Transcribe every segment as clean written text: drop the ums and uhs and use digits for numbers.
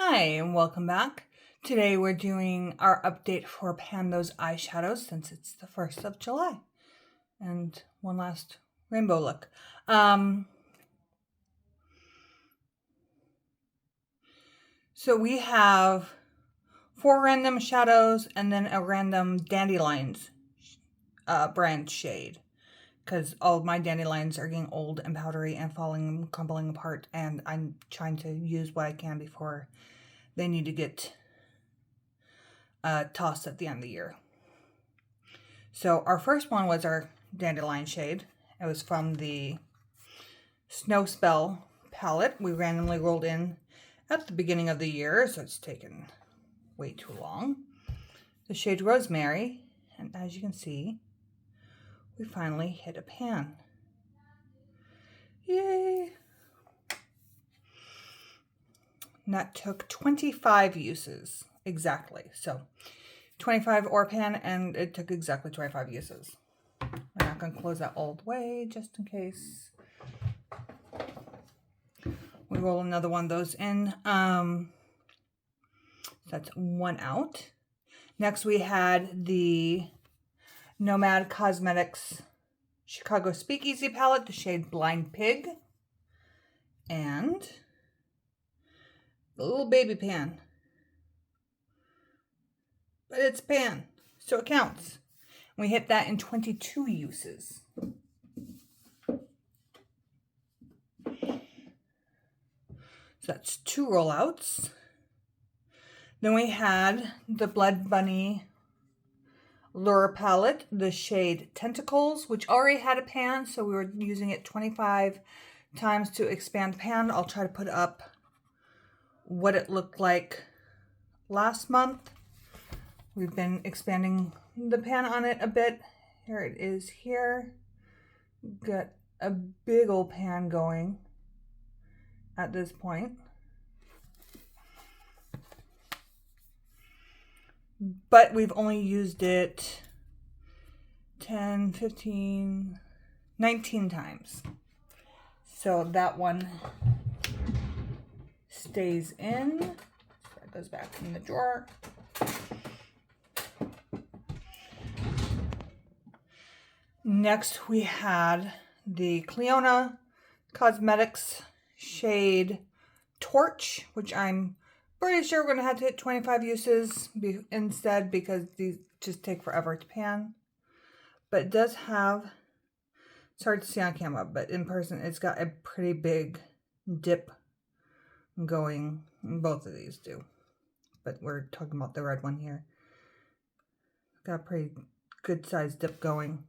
Hi and welcome back. Today we're doing our update for Those Eyeshadows since it's the 1st of July. And one last rainbow look. So we have 4 random shadows and then a random Dandelions brand shade. Because all of my dandelions are getting old and powdery and crumbling apart, and I'm trying to use what I can before they need to get tossed at the end of the year. So our first one was our dandelion shade. It was from the Snow Spell palette we randomly rolled in at the beginning of the year, so it's taken way too long. The shade Rosemary, and as you can see, we finally hit a pan. Yay! And that took 25 uses exactly. So 25 ore pan, and it took exactly 25 uses. I'm not going to close that all the way just in case we roll another one of those in. That's one out. Next we had the Nomad Cosmetics Chicago Speakeasy palette, the shade Blind Pig, and the little baby pan. But it's pan, so it counts. We hit that in 22 uses. So that's 2 rollouts. Then we had the Blood Bunny Lure palette, the shade Tentacles, which already had a pan, so we were using it 25 times to expand the pan. I'll try to put up what it looked like last month. We've been expanding the pan on it a bit. Here it is here. Got a big old pan going at this point. But we've only used it 10, 15, 19 times. So that one stays in. That goes back in the drawer. Next we had the Cleona Cosmetics shade Torch, which I'm pretty sure we're going to have to hit 25 uses instead because these just take forever to pan. But it does have, it's hard to see on camera, but in person it's got a pretty big dip going. Both of these do. But we're talking about the red one here. Got a pretty good sized dip going.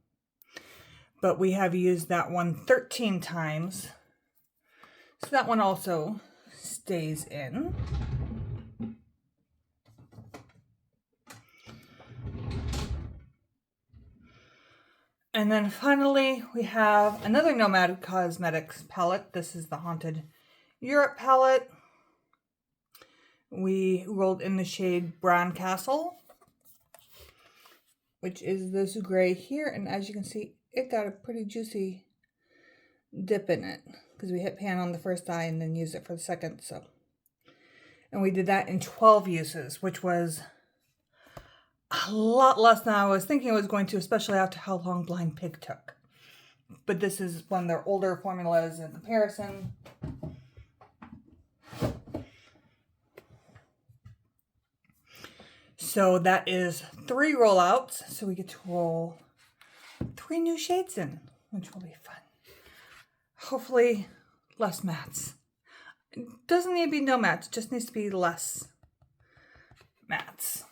But we have used that one 13 times. So that one also stays in. And then finally, we have another Nomad Cosmetics palette. This is the Haunted Europe palette. We rolled in the shade Brown Castle, which is this gray here. And as you can see, it got a pretty juicy dip in it because we hit pan on the first eye and then used it for the second. So, and we did that in 12 uses, which was a lot less than I was thinking it was going to, especially after how long Blind Pig took. But this is one of their older formulas in comparison. So that is 3 rollouts. So we get to roll 3 new shades in, which will be fun. Hopefully less mattes. It doesn't need to be no mattes, it just needs to be less mattes.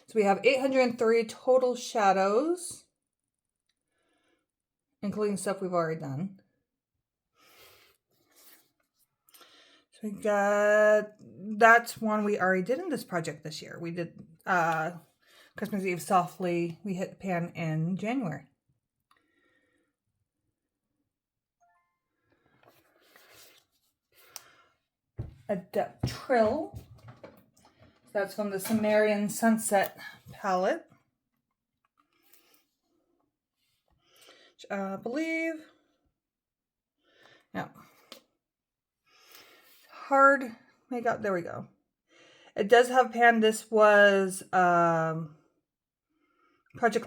So we have 803 total shadows, including stuff we've already done. So we got, that's one we already did in this project this year. We did Christmas Eve Softly. We hit the pan in January. Adept Trill. That's from the Sumerian Sunset palette. Which I believe, yeah. Hard makeup. There we go. It does have a pan. This was Project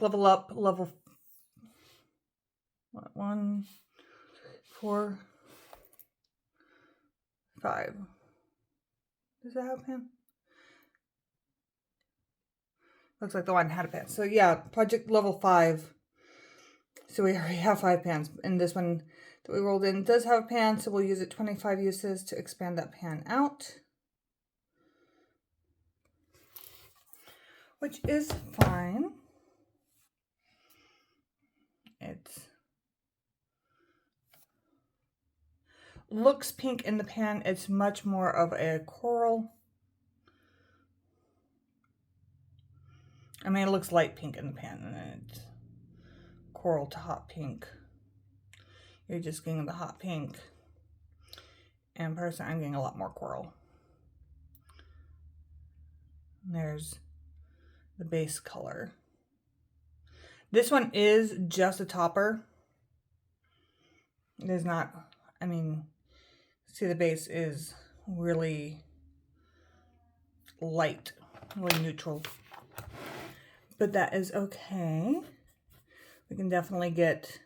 Level Up, level 1, 4, 5. Does it have a pan? Looks like the one had a pan. So yeah, Project Level 5. So we already have 5 pans. And this one that we rolled in does have a pan, so we'll use it 25 uses to expand that pan out. Which is fine. It looks pink in the pan. It's much more of a coral. I mean, it looks light pink in the pan, and it's coral to hot pink. You're just getting the hot pink. And personally, I'm getting a lot more coral. And there's the base color. This one is just a topper. It is not, I mean, see, the base is really light, really neutral. But that is okay. We can definitely get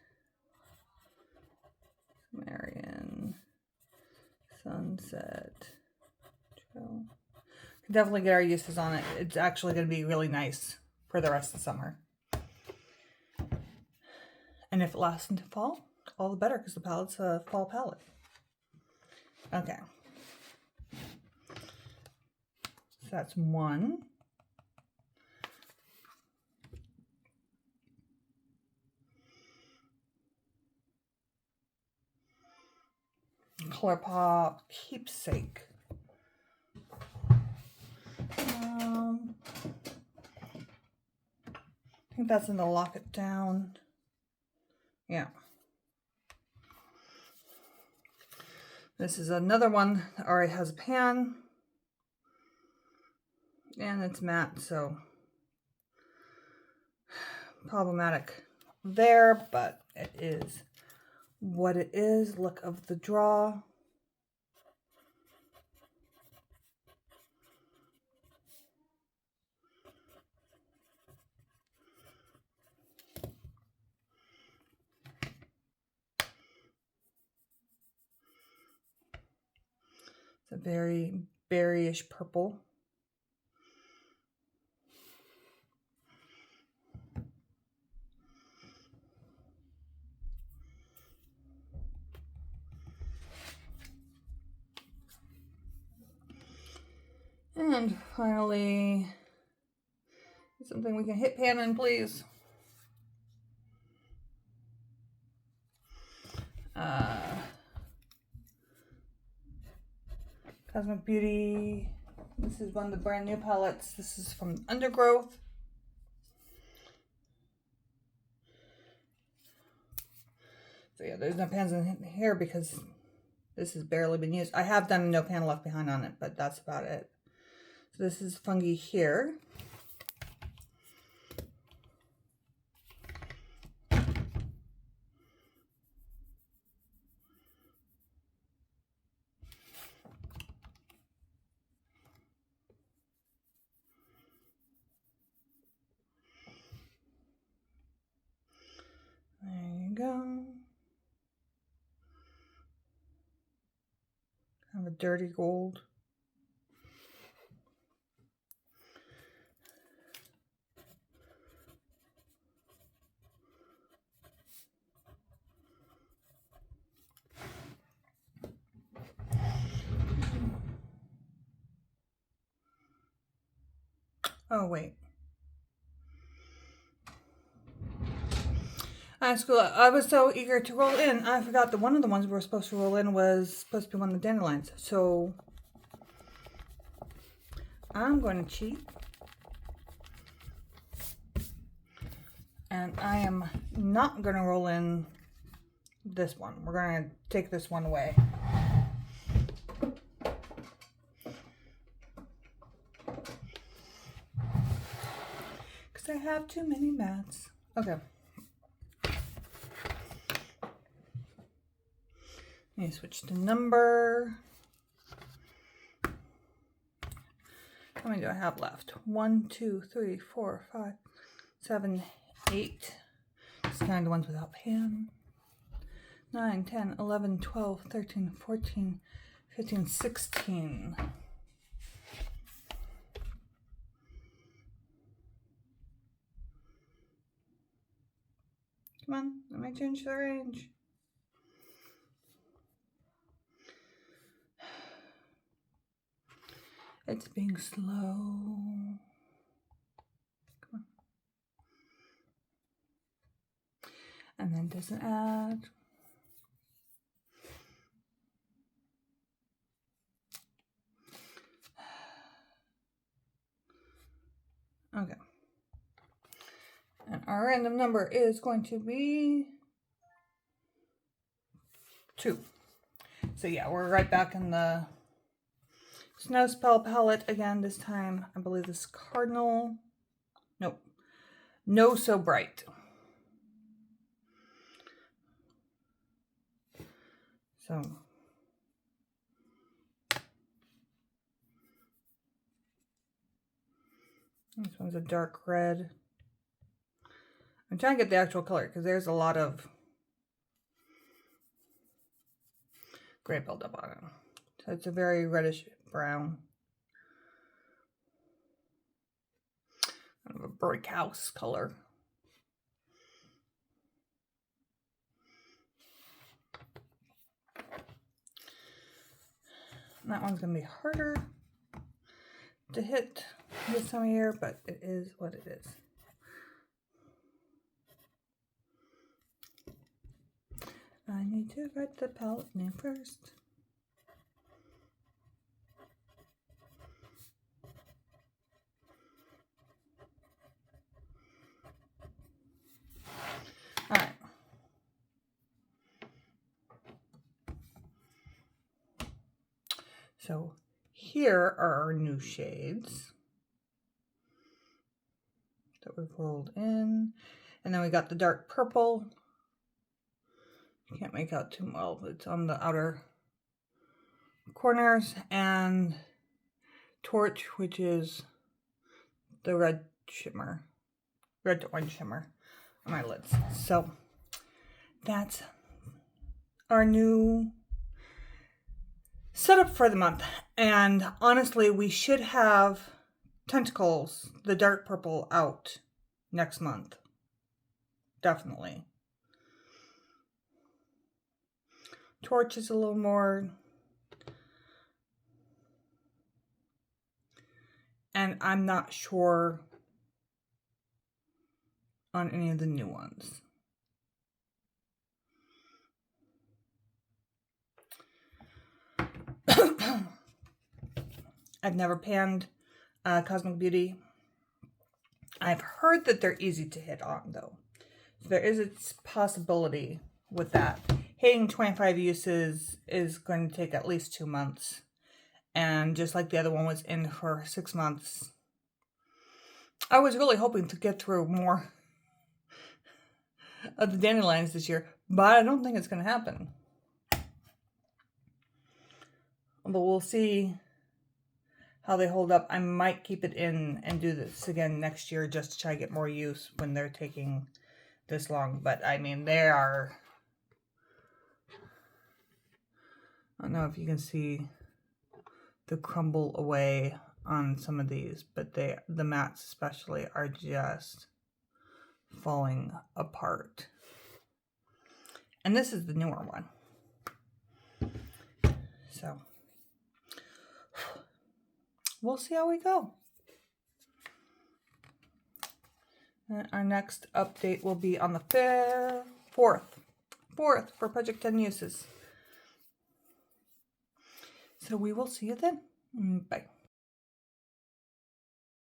Marion, Sunset, Trail. Can definitely get our uses on it. It's actually going to be really nice for the rest of the summer. And if it lasts into fall, all the better, because the palette's a fall palette. Okay. So that's one. ColourPop Keepsake. I think that's in the Lock It Down. Yeah. This is another one that already has a pan. And it's matte, so problematic there, but it is what it is. Look of the draw. It's a very berryish purple. And finally, something we can hit pan in, please. Cosmic Beauty. This is one of the brand new palettes. This is from Undergrowth. So yeah, there's no pans in here because this has barely been used. I have done No Pan Left Behind on it, but that's about it. So this is Fungi here. There you go. Kind of a dirty gold. Oh, wait. I was so eager to roll in, I forgot that one of the ones we were supposed to roll in was supposed to be one of the dandelions. So I'm going to cheat. And I am not going to roll in this one. We're going to take this one away. Because I have too many mats. Okay. Let me switch to number. How many do I have left? 1, 2, 3, 4, 5, 7, 8. Just kind of the ones without pan. 9, 10, 11, 12, 13, 14, 15, 16. Come on, let me change the range. It's being slow. Come on. And then doesn't add. Okay. And our random number is going to be 2. So yeah, we're right back in the Snow Spell palette again. This time, I believe this is Cardinal. Nope. No So Bright. So this one's a dark red. I'm trying to get the actual color because there's a lot of gray buildup on it. So it's a very reddish brown. Kind of a brick house color. And that one's going to be harder to hit this time of year, but it is what it is. I need to write the palette name first. All right. So here are our new shades that we've rolled in. And then we got the dark purple. Can't make out too well. It's on the outer corners. And Torch, which is the red shimmer. Red to orange shimmer on my lids. So that's our new setup for the month. And honestly, we should have Tentacles, the dark purple, out next month. Definitely. Torch is a little more, and I'm not sure on any of the new ones. I've never panned Cosmic Beauty. I've heard that they're easy to hit on, though. So there is a possibility with that. Hitting 25 uses is going to take at least 2 months. And just like the other one was in for 6 months, I was really hoping to get through more of the dandelions this year, but I don't think it's going to happen. But we'll see how they hold up. I might keep it in and do this again next year just to try to get more use when they're taking this long. But I mean, they are, I don't know if you can see the crumble away on some of these, but the mattes especially are just falling apart. And this is the newer one. So we'll see how we go. And our next update will be on the 4th for Project 10 uses. So we will see you then. Bye.